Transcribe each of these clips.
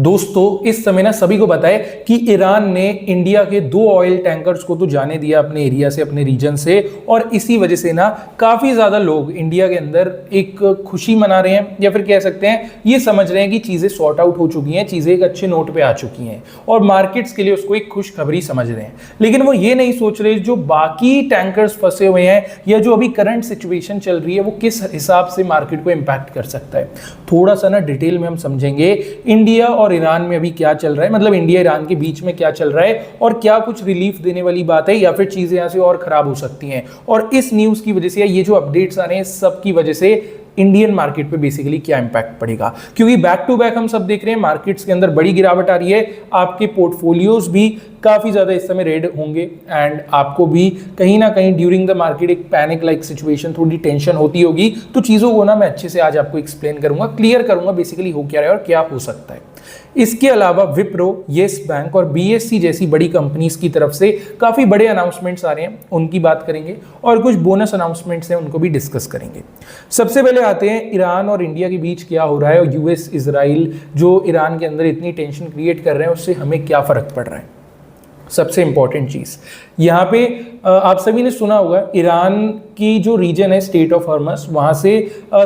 दोस्तों इस समय ना सभी को पता है कि ईरान ने इंडिया के 2 ऑयल टैंकर्स को तो जाने दिया अपने एरिया से, अपने रीजन से, और इसी वजह से ना काफी ज्यादा लोग इंडिया के अंदर एक खुशी मना रहे हैं, या फिर कह सकते हैं ये समझ रहे हैं कि चीजें सॉर्ट आउट हो चुकी हैं, चीजें एक अच्छे नोट पे आ चुकी हैं और मार्केट्स के लिए उसको एक खुशखबरी समझ रहे हैं। लेकिन वो ये नहीं सोच रहे जो बाकी टैंकर्स फंसे हुए हैं या जो अभी करंट सिचुएशन चल रही है वो किस हिसाब से मार्केट को इंपैक्ट कर सकता है। थोड़ा सा ना डिटेल में हम समझेंगे इंडिया और ईरान में अभी क्या चल रहा है, मतलब इंडिया ईरान के बीच में क्या चल रहा है और क्या कुछ रिलीफ देने वाली बात है या फिर चीजें यहां से और खराब हो सकती हैं। और इस न्यूज की वजह से, ये जो अपडेट्स आ रहे हैं सब की वजह से इंडियन मार्केट पे बेसिकली क्या इंपैक्ट पड़ेगा, क्योंकि बैक टू बैक हम सब देख रहे हैं मार्केट्स के अंदर बड़ी गिरावट आ रही है। आपके पोर्टफोलियोज भी काफी ज्यादा इस समय रेड होंगे एंड आपको भी कहीं ना कहीं ड्यूरिंग द मार्केट एक पैनिक लाइक सिचुएशन, थोड़ी टेंशन होती होगी। तो चीजों को ना मैं अच्छे से आज आपको एक्सप्लेन करूंगा, क्लियर करूंगा बेसिकली हो क्या रहा है और क्या हो सकता है। इसके अलावा विप्रो, येस बैंक और बीएससी जैसी बड़ी कंपनीज की तरफ से काफी बड़े अनाउंसमेंट्स आ रहे हैं, उनकी बात करेंगे और कुछ बोनस अनाउंसमेंट्स हैं उनको भी डिस्कस करेंगे। सबसे पहले आते हैं ईरान और इंडिया के बीच क्या हो रहा है और यूएस इजराइल जो ईरान के अंदर इतनी टेंशन क्रिएट कर रहे हैं उससे हमें क्या फर्क पड़ रहा है। सबसे इंपॉर्टेंट चीज यहाँ पे आप सभी ने सुना होगा ईरान की जो रीजन है स्टेट ऑफ हॉर्मस, वहां से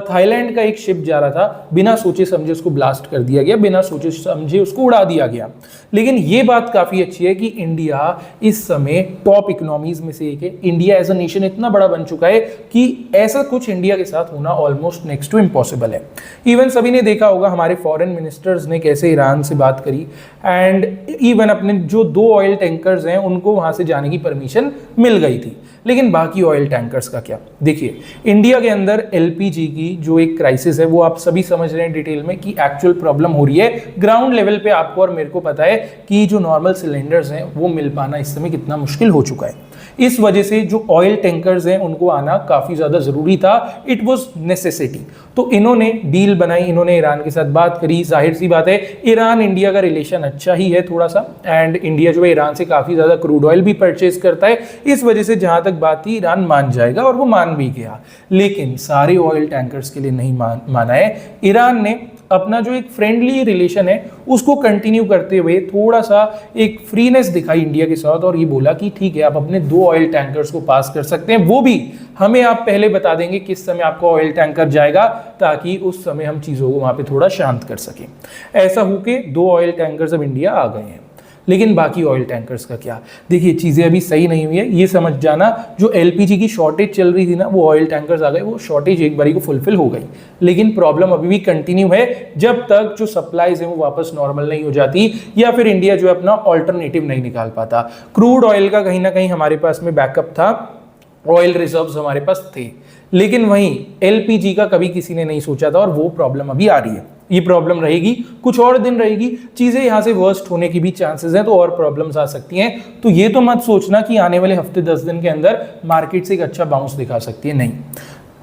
थाईलैंड का एक शिप जा रहा था, बिना सोचे समझे उसको ब्लास्ट कर दिया गया, बिना सोचे समझे उसको उड़ा दिया गया। लेकिन ये बात काफी अच्छी है कि इंडिया इस समय टॉप इकोनॉमीज में से एक है। इंडिया एज अ नेशन इतना बड़ा बन चुका है कि ऐसा कुछ इंडिया के साथ होना ऑलमोस्ट नेक्स्ट टू इम्पॉसिबल है। इवन सभी ने देखा होगा हमारे फॉरेन मिनिस्टर्स ने कैसे ईरान से बात करी एंड इवन अपने जो 2 ऑयल टैंकर्स हैं उनको वहां से जाने की परमिशन मिल गई थी। लेकिन बाकी ऑयल टैंकर्स का क्या? देखिए इंडिया के अंदर एलपीजी की जो एक क्राइसिस है वो आप सभी समझ रहे हैं डिटेल में कि एक्चुअल प्रॉब्लम हो रही है ग्राउंड लेवल पे। आपको और मेरे को पता है कि जो नॉर्मल सिलेंडर्स हैं वो मिल पाना इस समय कितना मुश्किल हो चुका है। इस वजह से जो ऑयल टैंकर्स हैं उनको आना काफी ज्यादा जरूरी था, इट वाज नेसेसिटी। तो इन्होंने डील बनाई, इन्होंने ईरान के साथ बात करी। जाहिर सी बात है ईरान इंडिया का रिलेशन अच्छा ही है थोड़ा सा, एंड इंडिया जो है ईरान से काफी ज्यादा क्रूड ऑयल भी परचेज करता है। इस वजह से जहां तक बात थी ईरान मान जाएगा और वो मान भी गया। लेकिन सारे ऑयल टैंकर्स के लिए नहीं माना है। ईरान ने अपना जो एक फ्रेंडली रिलेशन है उसको कंटिन्यू करते हुए थोड़ा सा एक फ्रीनेस दिखाई इंडिया के साथ और ये बोला कि ठीक है आप अपने 2 ऑयल टैंकर्स को पास कर सकते हैं, वो भी हमें आप पहले बता देंगे किस समय आपका ऑयल टैंकर जाएगा ताकि उस समय हम चीजों को वहां पे थोड़ा शांत कर सकें। ऐसा होके 2 ऑयल टैंकर्स अब इंडिया आ गए हैं। लेकिन बाकी ऑयल टैंकर्स का क्या? देखिए चीजें अभी सही नहीं हुई है, ये समझ जाना जो एलपीजी की शॉर्टेज चल रही थी ना, वो ऑयल टैंकर्स आ गए, वो शॉर्टेज एक बारी को फुलफिल हो गई। लेकिन प्रॉब्लम अभी भी कंटिन्यू है जब तक जो सप्लाईज है वो वापस नॉर्मल नहीं हो जाती या फिर इंडिया जो है अपना ऑल्टरनेटिव नहीं निकाल पाता। क्रूड ऑयल का कहीं ना कहीं हमारे पास में बैकअप था, ऑयल रिजर्व्स हमारे पास थे, लेकिन वहीं एलपीजी का कभी किसी ने नहीं सोचा था और वो प्रॉब्लम अभी आ रही है। ये प्रॉब्लम रहेगी, कुछ और दिन रहेगी, चीजें यहां से वर्स्ट होने की भी चांसेस हैं, तो और प्रॉब्लम्स आ सकती हैं। तो ये तो मत सोचना कि आने वाले हफ्ते 10 दिन के अंदर मार्केट से एक अच्छा बाउंस दिखा सकती है, नहीं।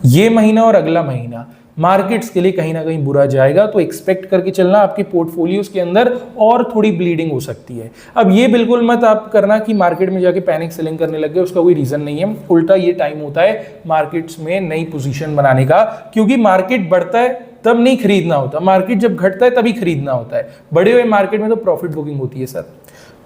ये महीना और अगला महीना मार्केट्स के लिए कहीं ना कहीं बुरा जाएगा, तो एक्सपेक्ट करके चलना आपके पोर्टफोलियोज के अंदर और थोड़ी ब्लीडिंग हो सकती है। अब ये बिल्कुल मत आप करना कि मार्केट में जाके पैनिक सेलिंग करने लग गए, उसका कोई रीजन नहीं है। उल्टा ये टाइम होता है मार्केट्स में नई पोजीशन बनाने का, क्योंकि मार्केट बढ़ता है तब नहीं खरीदना होता, मार्केट जब घटता है तभी खरीदना होता है। बढ़े हुए मार्केट में तो प्रॉफिट बुकिंग होती है सर।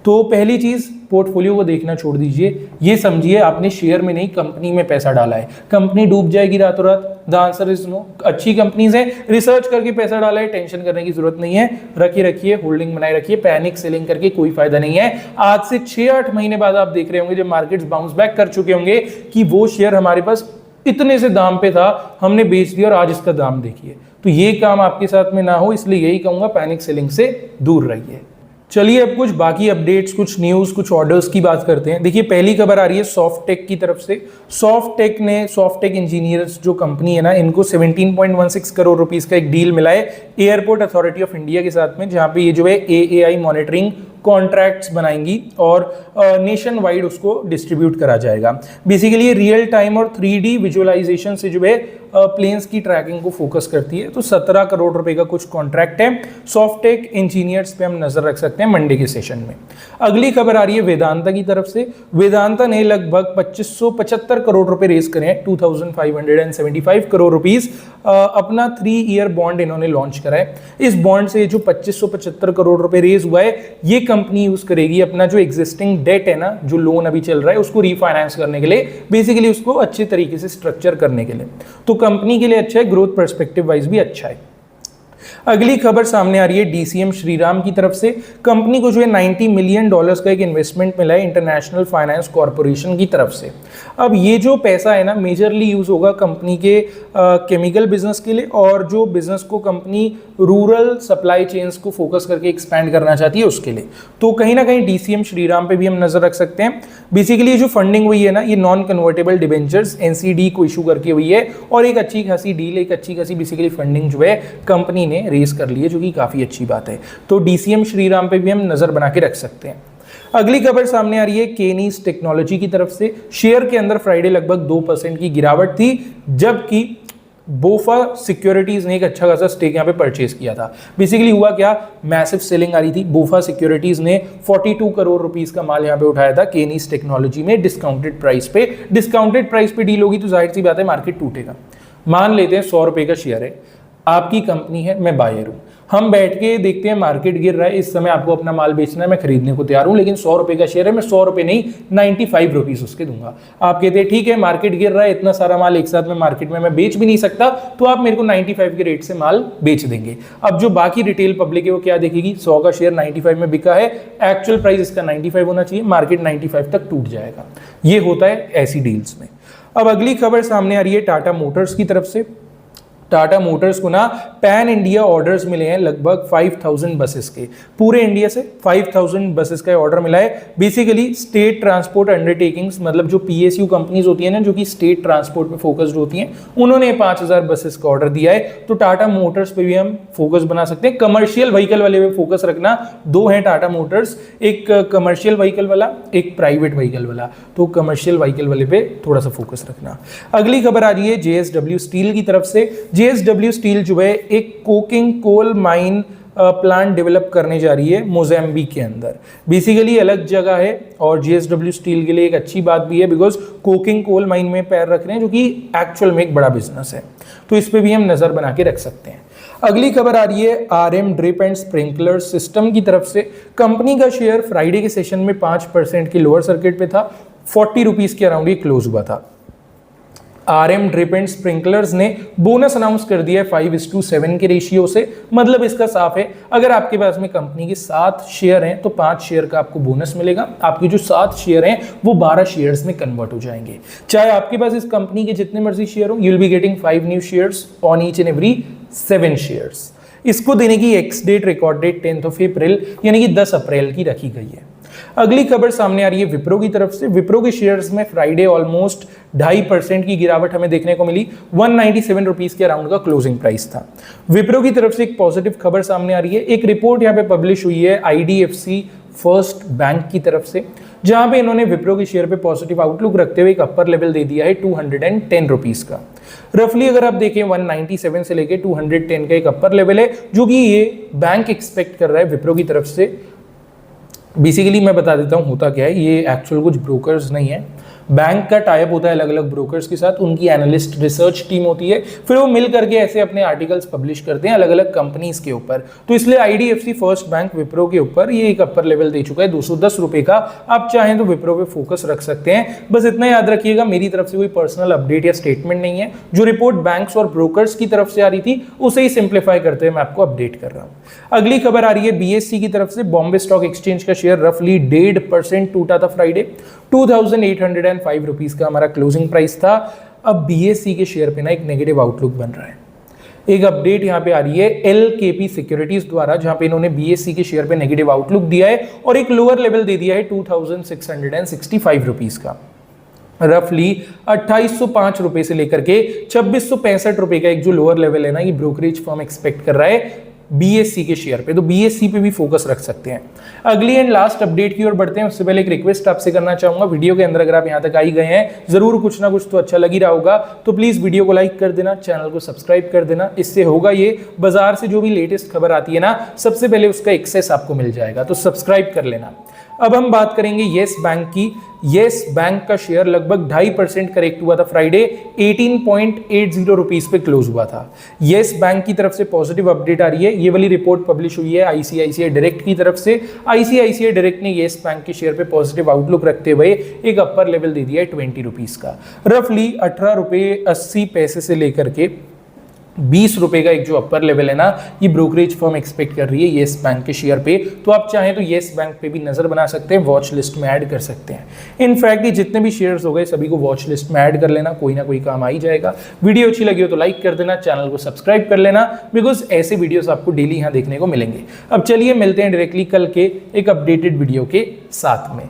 तो पहली चीज पोर्टफोलियो को देखना छोड़ दीजिए, ये समझिए आपने शेयर में नहीं कंपनी में पैसा डाला है। कंपनी डूब जाएगी रातों रात? The answer is no. अच्छी कंपनीज है, रिसर्च करके पैसा डाला है, टेंशन करने की जरूरत नहीं है। रखिए होल्डिंग बनाए रखिए, पैनिक सेलिंग करके कोई फायदा नहीं है। आज से 6-8 महीने बाद आप देख रहे होंगे जब मार्केट्स बाउंस बैक कर चुके होंगे कि वो शेयर हमारे पास इतने से दाम पे था, हमने बेच दिया और आज इसका दाम देखिए। तो ये काम आपके साथ में ना हो, इसलिए यही कहूंगा पैनिक सेलिंग से दूर रहिए। चलिए अब कुछ बाकी अपडेट्स, कुछ न्यूज़, कुछ ऑर्डर्स की बात करते हैं। देखिए पहली खबर आ रही है सॉफ्टेक की तरफ से। सॉफ्टेक इंजीनियर्स जो कंपनी है ना, इनको 17.16 करोड़ रुपीस का एक डील मिला है एयरपोर्ट अथॉरिटी ऑफ इंडिया के साथ में, जहां पे ये जो है एएआई मॉनिटरिंग कॉन्ट्रैक्ट्स बनाएंगी और नेशन वाइड उसको डिस्ट्रीब्यूट करा जाएगा। बेसिकली रियल टाइम और 3D विजुअलाइजेशन से जो है प्लेन्स की ट्रैकिंग को फोकस करती है। तो 17 करोड़ रुपए का कुछ कॉन्ट्रैक्ट है। सॉफ्टेक इंजीनियर्स पे हम नजर रख सकते हैं मंडे के सेशन में। अगली खबर आ रही है वेदांता की तरफ से। वेदांता ने लगभग 2575 करोड़ रुपए रेज करे हैं, 2575 करोड़ रुपीस। अपना 3 ईयर बॉन्ड इन्होंने लॉन्च करा है। इस बॉन्ड से जो 2575 करोड़ रुपए रेज हुआ है, ये कंपनी यूज करेगी अपना जो एग्जिस्टिंग डेट है ना, जो लोन अभी चल रहा है, उसको रीफाइनेंस करने के लिए, बेसिकली उसको अच्छे तरीके से स्ट्रक्चर करने के लिए। तो कंपनी के लिए अच्छा है, ग्रोथ पर्सपेक्टिव वाइज भी अच्छा है। अगली खबर सामने आ रही है डीसीएम श्रीराम की तरफ से। कंपनी को जो है $90 मिलियन का एक इन्वेस्टमेंट मिला है इंटरनेशनल फाइनेंस कॉर्पोरेशन की तरफ से। अब ये जो पैसा है ना, मेजरली यूज होगा कंपनी के केमिकल बिजनेस के लिए, और जो बिजनेस को कंपनी रूरल सप्लाई चेन्स को फोकस करके एक्सपैंड करना चाहती है उसके लिए। तो कहीं ना कहीं डीसीएम श्रीराम पे भी हम नजर रख सकते हैं। बेसिकली ये जो फंडिंग हुई है ना, ये नॉन कन्वर्टेबल डिबेंचर्स एनसीडी को इशू करके हुई है, और एक अच्छी खासी डील, एक अच्छी खासी बेसिकली फंडिंग जो है कंपनी ने रेस कर ली है, जो कि काफी अच्छी बात है। तो डीसीएम श्रीराम पे भी हम नजर बना के रख सकते हैं। अगली खबर सामने आ रही है केनीज टेक्नोलॉजी की तरफ से। शेयर के अंदर फ्राइडे लगभग 2% की गिरावट थी, जबकि बोफा सिक्योरिटीज ने एक अच्छा खासा स्टेक यहाँ पे परचेज किया था। बेसिकली हुआ क्या, मैसिव सेलिंग आ रही थी। बोफा सिक्योरिटीज ने 42 करोड़ रुपीस का माल यहाँ पे उठाया था केनीज टेक्नोलॉजी में डिस्काउंटेड प्राइस पे। डिस्काउंटेड प्राइस पे डील होगी तो जाहिर सी बात है मार्केट टूटेगा। मान लेते हैं 100 रुपए का शेयर है, आपकी कंपनी है, मैं बायर हूं, हम बैठ के देखते हैं मार्केट गिर रहा है, इस समय आपको अपना माल बेचना है, मैं खरीदने को तैयार हूं, लेकिन 100 रुपए का शेयर है, मैं 100 रुपए नहीं 95 रुपीस उसके दूंगा। आप कहते हैं ठीक है मार्केट गिर रहा है, इतना सारा माल एक साथ में मार्केट में मैं बेच भी नहीं सकता, तो आप मेरे को 95 के रेट से माल बेच देंगे। अब जो बाकी रिटेल पब्लिक है वो क्या देखेगी, 100 का शेयर 95 में बिका है, एक्चुअल प्राइस इसका 95 होना चाहिए, मार्केट 95 तक टूट जाएगा। ये होता है ऐसी डील्स में। अब अगली खबर सामने आ रही है टाटा मोटर्स की तरफ से। टाटा मोटर्स को ना पैन इंडिया ऑर्डर्स मिले हैं लगभग 5000 बसेस के, पूरे इंडिया से 5000 बसेस का ऑर्डर मिला है। बेसिकली स्टेट ट्रांसपोर्ट अंडरटेकिंग्स, मतलब जो पीएसयू कंपनीज होती है ना, जो कि स्टेट ट्रांसपोर्ट पे फोकस्ड होती हैं, उन्होंने 5000 बसेस का ऑर्डर दिया है। तो टाटा मोटर्स पे भी हम फोकस बना सकते हैं। कमर्शियल व्हीकल वाले पे फोकस रखना, दो हैं टाटा मोटर्स, एक कमर्शियल व्हीकल वाला, एक प्राइवेट व्हीकल वाला। तो कमर्शियल व्हीकल वाले पे थोड़ा सा फोकस रखना। अगली खबर आ रही है जेएसडब्ल्यू स्टील की तरफ से। जेएसडब्ल्यू स्टील जो है एक coking coal mine plant develop करने जा रही है मोजाम्बिक के अंदर। बेसिकली अलग जगह है, और जेएसडब्ल्यू स्टील के लिए एक अच्छी बात भी है, बिकॉज कोकिंग कोल माइन में पैर रख रहे हैं, जो कि एक्चुअल में एक बड़ा बिजनेस है। तो इस पे भी हम नजर बना के रख सकते हैं। अगली खबर आ रही है RM drip and sprinkler system की तरफ से। कंपनी का शेयर फ्राइडे के सेशन में 5% की लोअर सर्किट पे था, 40 रुपीज के अराउंड ये क्लोज हुआ था। आरएम ड्रिप एंड स्प्रिंकलर्स ने बोनस अनाउंस कर दिया है 5:7 के रेशियो से। मतलब इसका साफ है, अगर आपके पास में कंपनी के 7 शेयर हैं तो 5 शेयर का आपको बोनस मिलेगा। आपके जो 7 शेयर हैं वो 12 शेयर्स में कन्वर्ट हो जाएंगे। चाहे आपके पास इस कंपनी के जितने मर्जी शेयर हो, you will be getting 5 new shares on each and every 7 shares. इसको देने की एक्स डेट, रिकॉर्ड डेट 10 अप्रैल यानी कि 10 अप्रैल की रखी गई है। अगली खबर सामने आ रही है विप्रो की तरफ से। विप्रो के शेयर्स में फ्राइडे ऑलमोस्ट 2.5% की गिरावट हमें देखने को मिली। 197 रुपीस के अराउंड का क्लोजिंग प्राइस था। विप्रो की तरफ से एक पॉजिटिव खबर सामने आ रही है। एक रिपोर्ट यहाँ पे पब्लिश हुई है आईडीएफसी फर्स्ट बैंक की तरफ से, जहां पे इन्होंने विप्रो के शेयर पे पॉजिटिव आउटलुक रखते हुए एक अपर लेवल दे दिया है 210 रुपीस का। रफली अगर आप देखें 197 से लेके 210 का एक अपर लेवल है, जो कि ये बैंक एक्सपेक्ट कर रहा है विप्रो की तरफ से। बेसिकली मैं बता देता हूँ होता क्या है, ये एक्चुअल कुछ ब्रोकर्स नहीं है, बैंक का टाइप होता है अलग अलग ब्रोकर्स के साथ, उनकी एनालिस्ट रिसर्च टीम होती है, फिर वो मिल करके ऐसे अपने आर्टिकल्स पब्लिश करते हैं अलग अलग कंपनीज के ऊपर। तो इसलिए आईडीएफसी फर्स्ट बैंक विप्रो के ऊपर ये एक अपर लेवल दे चुका है 210 रुपए का। आप चाहें तो विप्रो पे फोकस रख सकते हैं। बस इतना याद रखिएगा, मेरी तरफ से कोई पर्सनल अपडेट या स्टेटमेंट नहीं है। जो रिपोर्ट बैंक्स और ब्रोकर्स की तरफ से आ रही थी उसे ही सिंप्लीफाई करते हुए मैं आपको अपडेट कर रहा हूँ। अगली खबर आ रही है बीएससी की तरफ से। बॉम्बे स्टॉक एक्सचेंज का शेयर रफली 1.5% टूटा था फ्राइडे। 2805 रुपीस का हमारा क्लोजिंग प्राइस था। अब बीएससी के शेयर पे ना एक नेगेटिव आउटलुक बन रहा है। एक अपडेट यहां पे आ रही है एलकेपी सिक्योरिटीज द्वारा, जहां पे इन्होंने बीएससी के शेयर पे नेगेटिव आउटलुक दिया है और एक लोअर लेवल दे दिया है 2665 रुपीस का। रफली 2805 रुपए से लेकर के 2665 रुपए का एक जो लोअर लेवल है ना, ये ब्रोकरेज फर्म एक्सपेक्ट कर रहा है BSC के शेयर पे, तो BSC पे भी फोकस रख सकते हैं। अगली एंड लास्ट अपडेट की ओर बढ़ते हैं, उससे पहले एक रिक्वेस्ट आपसे करना चाहूंगा, वीडियो के अंदर अगर आप यहां तक आई गए हैं, जरूर कुछ ना कुछ तो अच्छा लग ही रहा होगा, तो प्लीज वीडियो को लाइक कर देना, चैनल को सब्सक्राइब कर देना। इससे होगा ये, बाजार से जो भी लेटेस्ट खबर आती है ना, सबसे पहले उसका एक्सेस आपको मिल जाएगा, तो सब्सक्राइब कर लेना। अब हम बात करेंगे येस बैंक की। येस बैंक का शेयर लगभग 2.5% करेक्ट हुआ था फ्राइडे, 18.80 रुपीस पे क्लोज हुआ था। येस बैंक की तरफ से पॉजिटिव अपडेट आ रही है, ये वाली रिपोर्ट पब्लिश हुई है आईसीआईसीआई डायरेक्ट की तरफ से। आईसीआईसीआई डायरेक्ट ने येस बैंक के शेयर पे पॉजिटिव आउटलुक रखते हुए एक अपर लेवल दे दिया है 20 रुपीस का। रफली 18.80 से लेकर के 20 रुपए का एक जो अपर लेवल है ना, ये ब्रोकरेज फर्म एक्सपेक्ट कर रही है येस बैंक के शेयर पे। तो आप चाहें तो येस बैंक पे भी नजर बना सकते हैं, वॉच लिस्ट में ऐड कर सकते हैं। इनफैक्ट ये जितने भी शेयर्स हो गए सभी को वॉच लिस्ट में ऐड कर लेना, कोई ना कोई काम आ ही जाएगा। वीडियो अच्छी लगी हो तो लाइक कर देना, चैनल को सब्सक्राइब कर लेना, बिकॉज ऐसे वीडियोस आपको डेली यहाँ देखने को मिलेंगे। अब चलिए मिलते हैं डायरेक्टली कल के एक अपडेटेड वीडियो के साथ में।